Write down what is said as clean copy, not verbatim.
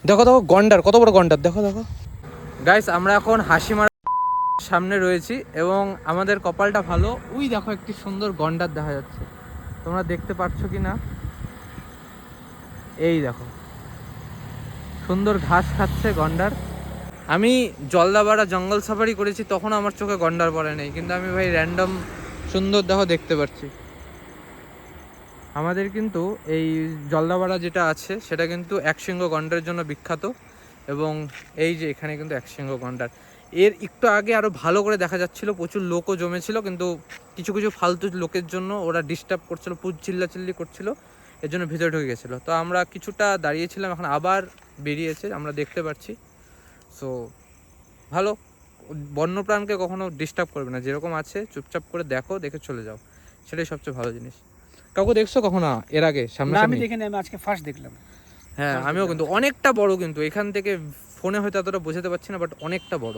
দেখো দেখো গন্ডার, কত বড় গন্ডার, দেখো দেখো গাইস। আমরা এখন হাসিমারা সামনে রয়েছি এবং আমাদের কপালটা ভালো, ওই দেখো একটি সুন্দর গন্ডার দেখা যাচ্ছে, তোমরা দেখতে পাচ্ছ কি না? এই দেখো সুন্দর ঘাস খাচ্ছে গন্ডার। আমি জলদাপাড়া জঙ্গল সাফারি করেছি, তখন আমার চোখে গন্ডার পড়ে নেই, কিন্তু আমি ভাই র্যান্ডম সুন্দর দেখো দেখতে পাচ্ছি। আমাদের কিন্তু এই জলদাপাড়া যেটা আছে সেটা কিন্তু একশৃঙ্গ গন্ডারের জন্য বিখ্যাত, এবং এই যে এখানে কিন্তু একশৃঙ্গ গন্ডার। এর একটু আগে আরও ভালো করে দেখা যাচ্ছিল, প্রচুর লোকও জমেছিল, কিন্তু কিছু কিছু ফালতু লোকের জন্য ওরা ডিস্টার্ব করছিল, চিল্লাচিল্লি করছিল, এর জন্য ভিতরে ঢুকে গেছিলো। তো আমরা কিছুটা দাঁড়িয়েছিলাম, এখন আবার বেরিয়েছে, আমরা দেখতে পাচ্ছি। সো ভালো, বন্যপ্রাণকে কখনো ডিস্টার্ব করবে না, যেরকম আছে চুপচাপ করে দেখো, দেখে চলে যাও, সেটাই সবচেয়ে ভালো জিনিস। কাউকে দেখছো কখনো এর আগে সামনে? আমি দেখিনি, আমি আজকে ফার্স্ট দেখলাম। হ্যাঁ আমিও, কিন্তু অনেকটা বড়, কিন্তু এখান থেকে ফোনে হয়তো এতটা বোঝাতে পারছি না, বাট অনেকটা বড়।